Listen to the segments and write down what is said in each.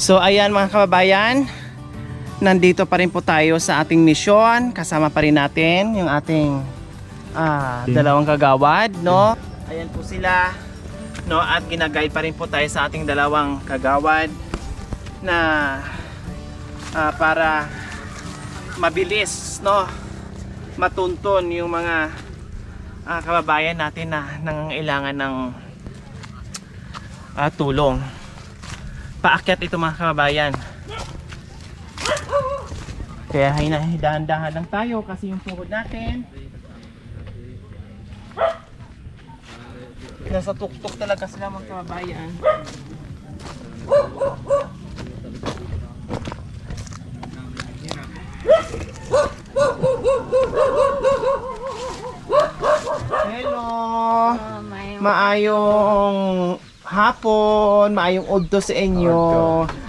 So ayan mga kababayan, nandito pa rin po tayo sa ating misyon. Kasama pa rin natin yung ating dalawang kagawad, no? Ayan po sila, no? At ginaguide pa rin po tayo sa ating dalawang kagawad na para mabilis, no? Matuntun yung mga kababayan natin na nangangailangan ng tulong. Paakyat ito mga kababayan. Kaya dahan-dahan lang tayo kasi yung tuhod natin nasa tuktok talaga sila mga kababayan. Hello! Maayong hapon, maayong udto sa inyo.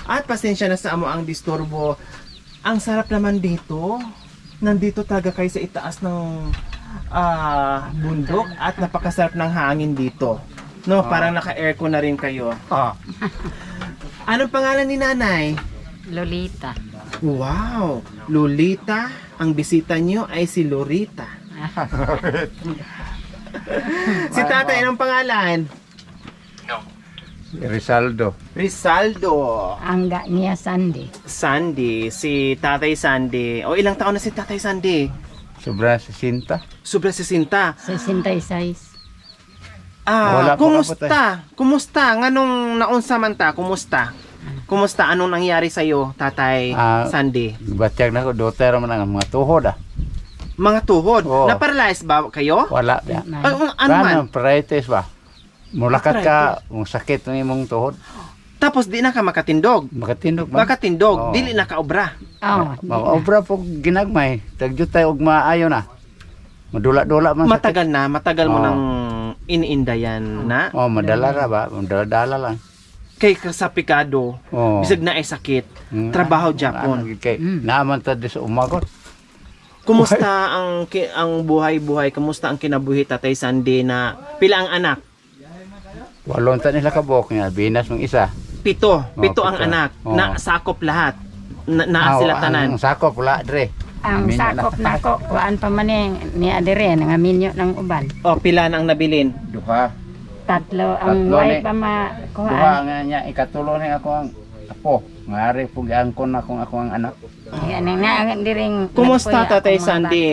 At pasensya na sa amo ang disturbo. Ang sarap naman dito. Nandito talaga kayo sa itaas ng bundok at napakasarap ng hangin dito. No, parang naka-aircon na rin kayo. Anong pangalan ni nanay? Lolita. Wow! Lolita, ang bisita niyo ay si Lorita. Si tatay, anong pangalan? Rizaldo. Rizaldo. Angga niya Sandy. Sandy, si Tatay Sandy. O ilang taon na si Tatay Sandy? Sobra 60. Sobra 60. 66. Wala pa Kumusta? Kumusta? Nganong naunsa man ta? Kumusta? Kumusta? Anong nangyari sa'yo, Tatay Sandy? Batyag na ko, doter man ang mga tuhod Mga tuhod? Oo. Na-paralyze ba kayo? Wala. Ano man? Paraites ba? Mulakat ka, kung sakit ng imong tuhod. Tapos di na ka makatindog. Makatindog man. Makatindog, Oo. dili na ka obra. Obra po ginagmay. Tagyot tayo og maayo na. Madula-dula man Matagal mo Oo. nang iniinda yan na. Madala ra ba? Madala lang. Kay sa pikado, Oo. bisag na ay sakit, trabaho Japon. Naaman ta di sa umagot. Kumusta ang buhay-buhay? Kumusta ang kinabuhi Tatay Sandy na pila ang anak? Walon ta nila kabok niya, binas mong isa. Pito ang pito. anak. Oo. Na sakop lahat. Na sila tanan. Ang sakop wala dre. Ang Minyo sakop na. nako kuan pa man ni adire nga minyo ng uban. O pila na ang nabilin? Duha. Tatlo ang Tatlo way ni. pa ma Duha kuan. nga niya ikatulo ni ako ang apo. Ngari pug angkon ako ang anak. Yan nga diring. Kumusta nagpuya Tatay akong mga Sandy?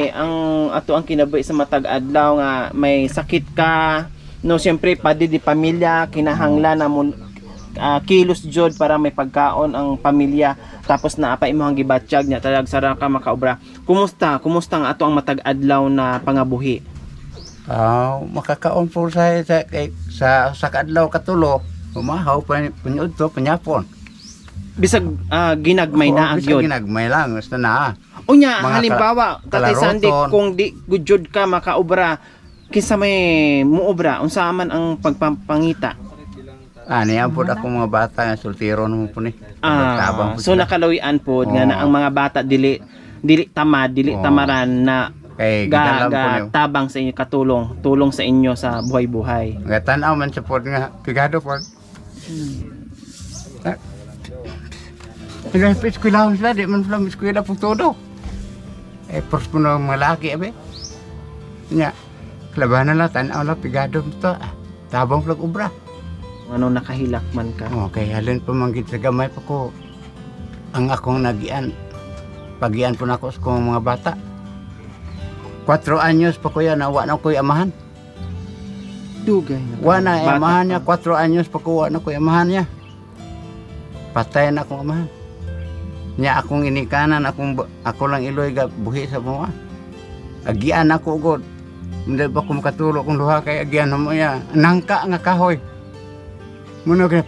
Ang kinabuhi sa matag adlaw nga may sakit ka. No, siyempre padi di pamilya kinahanglan na kilos jud para may pagkaon ang pamilya. Tapos naapa imong gibatsyag nya talag sara ka makaobra. Kumusta ang ato ang matag adlaw na pangabuhi? Makakaon po sa kadlaw katulo. Umahaw pa punyod to panyapon. Bisag ginagmay na Bisag agyod. ginagmay lang basta na. Unya Mga halimbawa Tatay Sandy kalaroton. kung di gudjud ka makaobra kinsa may muobra unsa man ang pagpapangita? Niyan po ako mga bata nga sultiro naman po ni. Tabang po So sila. nakalawian po nga na Oo. ang mga bata dili tamad, dili Oo. tamaran na Kay ginalam po niyo. tabang sa inyo tulong sa inyo sa buhay-buhay. Nga tanaw man sa pod nga pigado pod. Ilang eskwela sila, di man sila eskwela po todo. Pros po na mga laki, abe. Nya, labanan lang, tanaw lang, pigado ito. Tabang plag ubra. Ano nakahilak man ka? Okay, halin pa manggit sa gamay pa ko. Ang akong nagian, pagian po na ako sa kong mga bata. 4 anyos pa ko yan, nawa na ko'y amahan. Dugay na. Wa na, Bata amahan niya, pa. 4 anyos pa ko, wa na ko'y amahan niya. Patay na akong amahan. Nya akong inikanan, ako lang iloy ga buhi sa mga. Agian ako god. Hindi ba ko makatulog kung luha kay agian mo ya. Nangka nga kahoy. Muna kay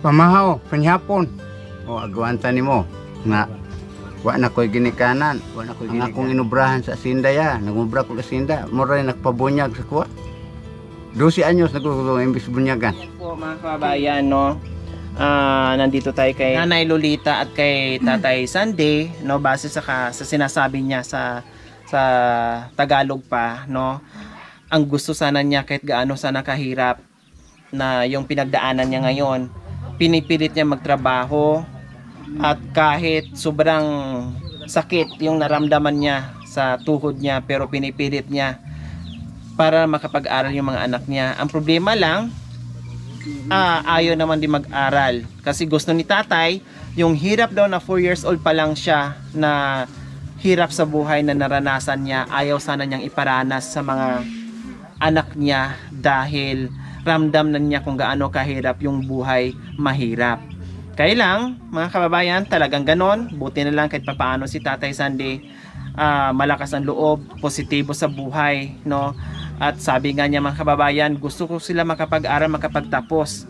pamahaw, panyapon. O agwanta nimo nga wa na ko'y ginikanan, wa na ko'y ginikanan. Akong inubrahan sa Sinda ya, nagubra ko sa Sinda, mura nagpabunyag sa kuwa. 12 anyos nagulong imbis bunyagan. Ayan po mga kababayan, no? Nandito tayo kay Nanay Lolita at kay Tatay Sandy, no? Base sa sinasabi niya sa Tagalog pa, no? Ang gusto sana niya kahit gaano sana kahirap na yung pinagdaanan niya ngayon, pinipilit niya magtrabaho At kahit sobrang sakit yung naramdaman niya sa tuhod niya, pero pinipilit niya para makapag-aral yung mga anak niya. Ang problema lang, ayaw naman din mag-aral. Kasi gusto ni tatay, yung hirap daw na 4 years old pa lang siya na hirap sa buhay na naranasan niya, ayaw sana niyang iparanas sa mga anak niya dahil ramdam na niya kung gaano kahirap yung buhay mahirap. Kaya lang, mga kababayan, talagang ganon. Buti na lang kahit papaano si Tatay Sandy malakas ang loob, positibo sa buhay, no? At sabi nga niya, mga kababayan, gusto ko sila makapag-aral, makapagtapos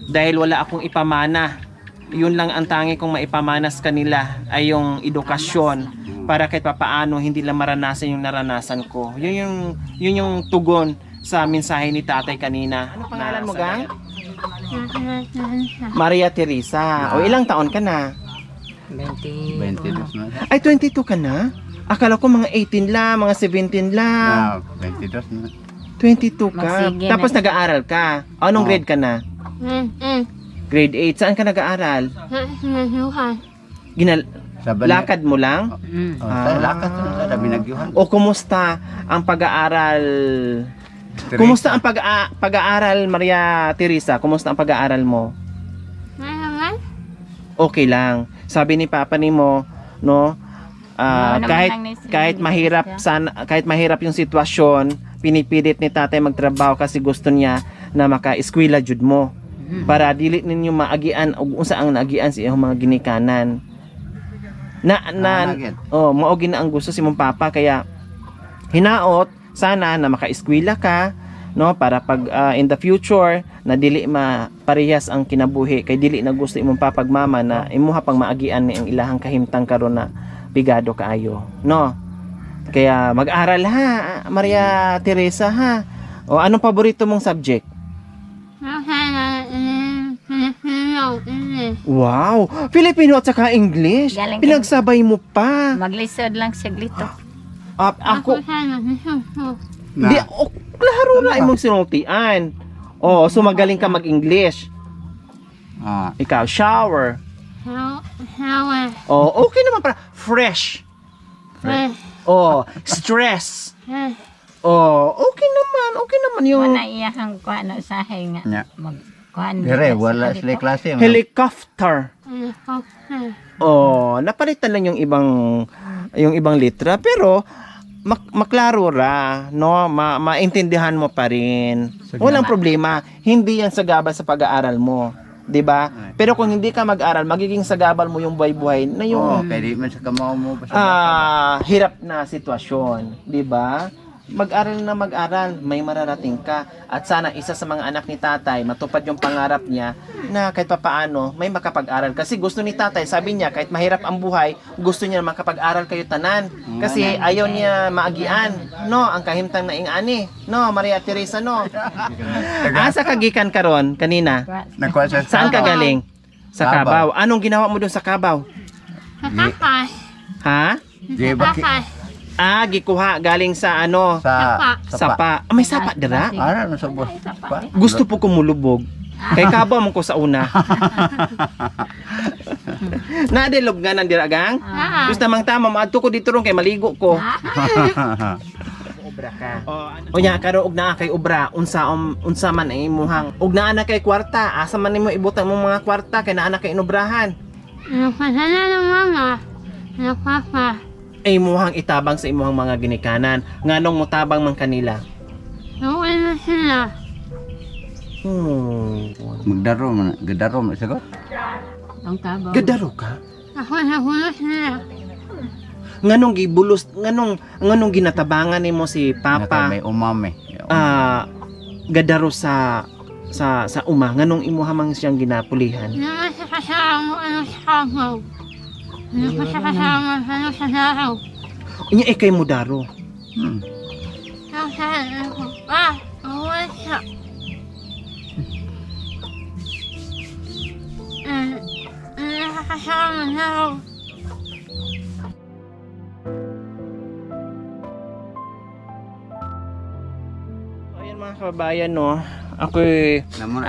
dahil wala akong ipamana. Yun lang ang tangi kong maipamanas kanila ay yung edukasyon para kahit papaano hindi lang maranasan yung naranasan ko. Yun yung tugon sa mensahe ni Tatay kanina. Ano pangalan mo, gang? Maria Teresa. O ilang taon ka na? 22 na. Ay, 22 ka na? Akala ko mga 18 lang, mga 17 lang. 22 na. 22 ka. Magsige na. Tapos nag-aaral ka. Anong grade ka na? Grade 8. Saan ka nag-aaral? Sa Banay. Lakad mo lang? Sa lakad na sa Binagyuhan. O kumusta ang pag-aaral? Kumusta ang pag-aaral, Maria Teresa? Kumusta ang pag-aaral mo? Okay lang. Sabi ni Papa nimo, no? Kahit mahirap yung sitwasyon, pinipilit ni Tatay magtrabaho kasi gusto niya na maka-eskwela jud mo. Para dili ninyo maagian og unsa ang naagian sa iyong mga ginikanan. Mao gina ang gusto si mong papa, kaya hinaot sana na maka-eskwela ka, no, para pag in the future na dili maparehas ang kinabuhi, kay dili na gusto imong papagmama na imuha pang maagian ni ang ilahang kahimtang karon na bigado kaayo, no. Kaya mag-aral ha, Maria Teresa, ha. O anong paborito mong subject? Wow, Filipino at saka English. Galing ka. Pinagsabay mo pa. Maglisod lang siya glito. Ako, Na. di, klaro na imong sinultian. Oh, so magaling ka mag-English. Ikaw, shower. Oh, okay naman para fresh. Oh, stress. Oh, okay naman yung Wala iyahang kuan usahay nga. Nya. Magkuan. Dire wala sila klase. helicopter. Oh, napalitan lang yung ibang litra, pero maklaro ra, no? Maintindihan mo pa rin. Walang problema. Hindi yan sagabal sa pag-aaral mo, 'di ba? Pero kung hindi ka mag-aral, magiging sagabal mo yung buhay-buhay na yung Kaya di man sa kamaw mo. hirap na sitwasyon, 'di ba? Mag-aral na mag-aral, may mararating ka. At sana isa sa mga anak ni Tatay, matupad yung pangarap niya na kahit papaano may makapag-aral. Kasi gusto ni Tatay, sabi niya, kahit mahirap ang buhay, gusto niya makapag-aral kayo tanan. Kasi ayaw niya maagian, no, ang kahimtang na ingani. No, Maria Teresa, no. Asa kagikan karon kanina? Nakuha sa Saan ka galing? Sa Cabaw. Cabaw. Anong ginawa mo doon sa Cabaw? Ha? Di ba ki- Gikuha galing sa ano? sa Sapa. May sapa dira? Ara no sa bus. Pa. Gusto po kumulubog. Kay Cabaw mo ko sa una. Nadelog nga ng diragang? Gusto mang tama, maadto ko dito ron kay maligo ko. Obra ka. O nya karo og naa kay obra, unsa man ay imuhang. Og naa na kay kwarta, asa man nimo ibutang mong mga kwarta kay naa na kay inobrahan. Ay imuhang itabang sa imuhang mga ginikanan. Nganong mutabang man kanila? Magdaro man, gadaro man sagot. Ang kabaw. Gadaro ka? Nganong gibulos, nganong ginatabangan nimo si Papa? May umame. Gadaro sa uma, nganong imuha man siyang ginapulihan? Inya kay mudaro. Ayan mga kababayan, no, Ako'y Naman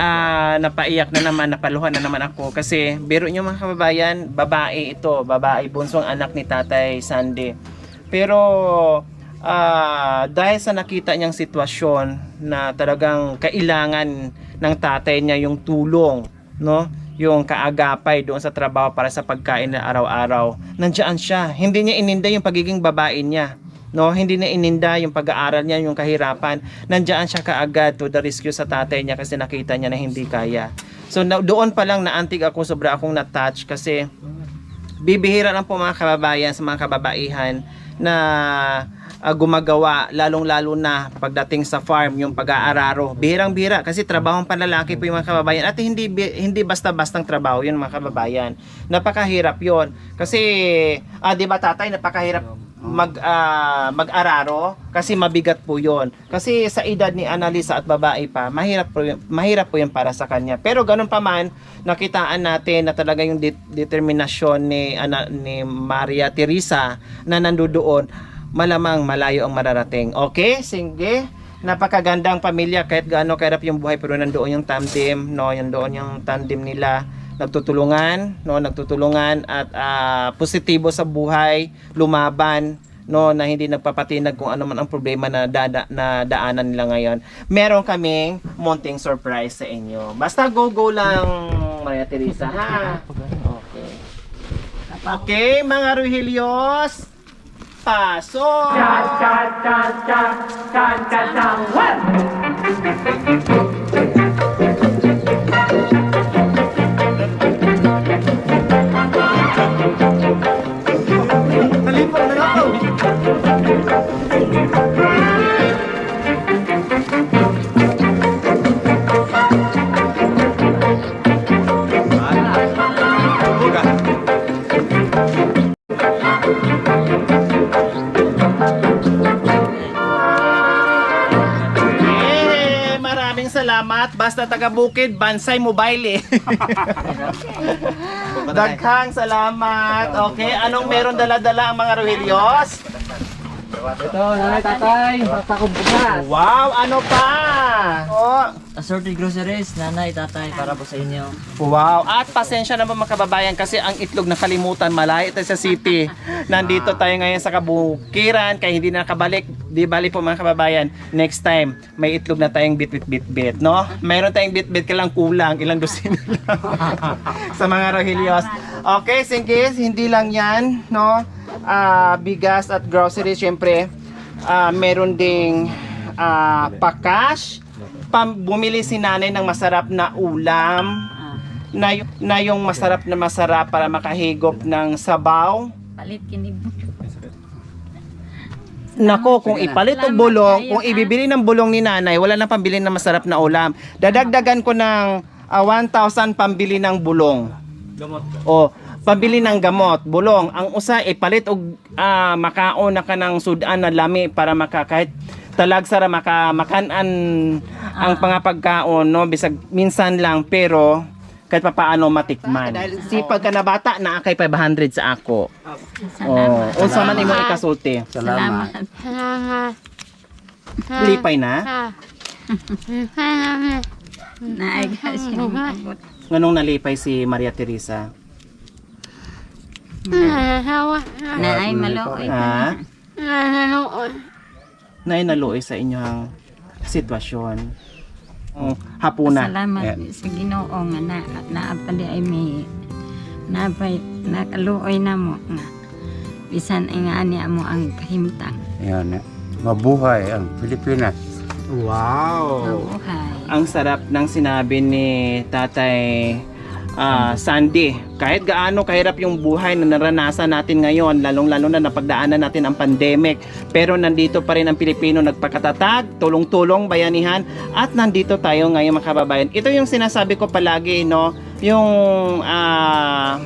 napaiyak na naman, napaluhan na naman ako kasi biro nyo mga kababayan, babae ito, babae, bunsong anak ni Tatay Sandy. Pero dahil sa nakita niyang sitwasyon na talagang kailangan ng tatay niya yung tulong, no? Yung kaagapay doon sa trabaho para sa pagkain na araw-araw. Nandiyan siya. Hindi niya ininda yung pagiging babae niya. No, hindi na ininda yung pag-aaral niya, yung kahirapan. Nandiyan siya kaagad to the rescue sa tatay niya kasi nakita niya na hindi kaya. So doon pa lang naantig ako, sobra akong na-touch kasi bibihira lang po mga kababayan sa mga kababaihan na gumagawa, lalong-lalo na pagdating sa farm, yung pag-aararo. Bihirang-bihira kasi trabahong panlalaki po yung mga kababayan at hindi basta-bastang trabaho yun mga kababayan. Napakahirap yun. Kasi, di ba tatay, napakahirap mag-araro kasi mabigat po yun. Kasi sa edad ni Annalisa at babae pa, mahirap po yun para sa kanya. Pero ganun pa man, nakitaan natin na talaga yung determinasyon ni Maria Teresa na nandoon, malamang malayo ang mararating. Okay? Sige. Napakagandang pamilya kahit gaano kahirap yung buhay pero nandoon yung tandem, no? Nandoon yung tandem nila. Nagtutulungan, no? Nagtutulungan at positibo sa buhay, lumaban, no? Na hindi nagpapatinag kung ano man ang problema na daanan nila ngayon. Meron kaming munting surprise sa inyo. Basta go lang, Maria Teresa, ha? Okay. Okay, mga Rohelios, pasok! Talipon na ako! Salamat, basta taga Bukid, Bansay Mobile eh. Daghang salamat. Okay, anong meron dala-dala ang mga Rohelios? Ito, nanay, tatay, patakog bukas. Wow, ano pa? Oh, Assorted groceries, nanay, tatay, para po sa inyo. wow. At pasensya na po mga kababayan kasi ang itlog nakalimutan, malayo tayo sa city. Nandito tayo ngayon sa kabukiran kaya hindi na nakabalik. Di bali po mga kababayan, next time may itlog na tayong bit, no? Mayroon tayong bit, kailang kulang, ilang dosina lang sa mga Rohelios. Okay, sige, hindi lang yan, no? Bigas at groceries, syempre. Meron ding pakash. Bumili si nanay ng masarap na ulam na yung masarap para makahigop ng sabaw. Palit kini. Nako, kung ipalit o bulong, kung ibibili ng bulong ni nanay, wala na pambili ng masarap na ulam. Dadagdagan ko ng 1,000 pambili ng bulong. O, pambili ng gamot, bulong. Ang usa, ipalit og makaon na ka ng sudan na lami para kahit talagsara makanan ang pangapagkaon, no? Bisag minsan lang, pero kahit papaano matikman. Dahil sipag ka na bata, naakay 500 sa ako. Oh, unsa man imo ikasulti? Salamat. Lipay na? Naay kasi abot. Nganong nalipay si Maria Teresa? Naay maluoy. Ha? Naay naluoy sa inyong sitwasyon. Hapunan. Salamat sa Ginoo nga naapali ay may nakaluoy na mo nga bisan ay nga ani mo ang kahimtang. Yan. Mabuhay ang Pilipinas. Wow! Mabuhay. Ang sarap ng sinabi ni Tatay Sandy. Kahit gaano kahirap yung buhay na naranasan natin ngayon, lalong-lalo na napagdaanan natin ang pandemic, pero nandito pa rin ang Pilipino nagpakatatag, tulong-tulong, bayanihan, at nandito tayo ngayon mga kababayan. Ito yung sinasabi ko palagi, no? Yung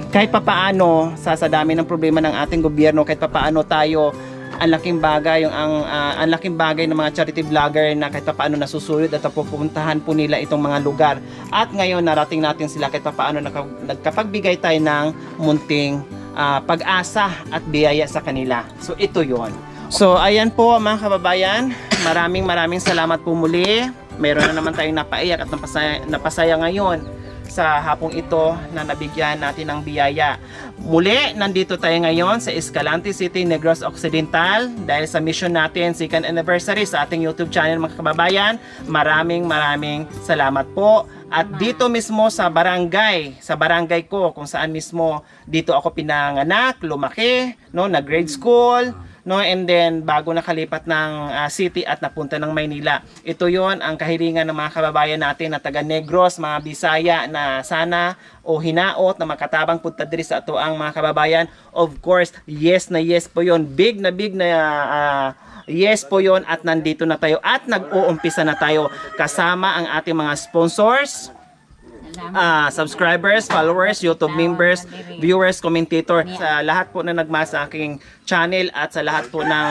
kahit papaano sa dami ng problema ng ating gobyerno, kahit papaano tayo ang laking bagay ang laking bagay ng mga charity vlogger na kahit paano nasusulit at pupuntahan po nila itong mga lugar. At ngayon narating natin sila kahit paano nagkapagbigay tayo ng munting pag-asa at biyaya sa kanila. So ito 'yon. So ayan po mga kababayan, maraming salamat po muli. Mayroon na naman tayong napaiyak at napasaya ngayon sa hapong ito na nabigyan natin ng biyaya. Muli, nandito tayo ngayon sa Escalante City, Negros Occidental dahil sa mission natin, second anniversary sa ating YouTube channel mga kababayan. Maraming salamat po. At dito mismo sa barangay ko kung saan mismo dito ako pinanganak, lumaki, no, na grade school, no, and then bago nakalipat ng city at napunta ng Maynila. Ito yon ang kahilingan ng mga kababayan natin na taga Negros, mga Bisaya na sana o hinaot na makatabang punta diri sa ato ang mga kababayan. Of course, yes na yes po yon. Big na yes po yon, at nandito na tayo at nag-uumpisa na tayo kasama ang ating mga sponsors, subscribers, followers, YouTube members, viewers, commentator, sa lahat po na nagmahal sa aking channel at sa lahat po ng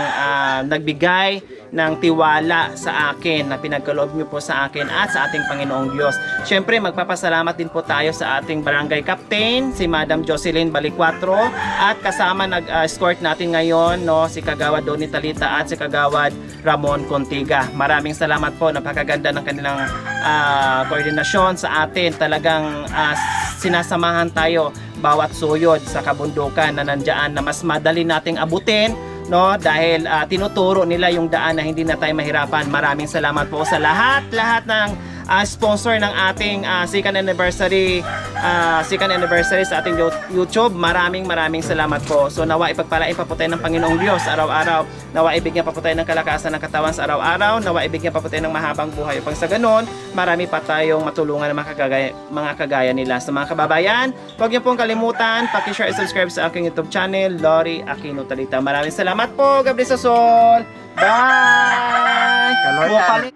nagbigay ng tiwala sa akin na pinagkaloob nyo po sa akin at sa ating Panginoong Diyos. Siyempre, magpapasalamat din po tayo sa ating barangay captain, si Madam Jocelyn Balicuatro, at kasama nag-escort natin ngayon, no, si Kagawad Donnie Talita at si Kagawad Ramon Contiga. Maraming salamat po, napakaganda ng kanilang koordinasyon sa atin. Talagang sinasamahan tayo bawat suyod sa kabundukan na nandiyan na mas madali nating abutin, no, dahil tinuturo nila yung daan na hindi na tayo mahirapan. Maraming salamat po sa lahat ng sponsor ng ating second anniversary sa ating YouTube. Maraming salamat po. So nawa ipagpalain pa po tayo ng Panginoong Diyos araw-araw. Nawa ibigyan pa po tayo ng kalakasan ng katawan sa araw-araw. Nawa ibigyan pa po tayo ng mahabang buhay upang sa ganon marami pa tayong matulungan ng mga kagaya nila. Sa mga kababayan, huwag niyo pong kalimutan paki-share and subscribe sa aking YouTube channel, Lori Aquino Talita. Maraming salamat po. God bless us all. Bye! Kaloyan.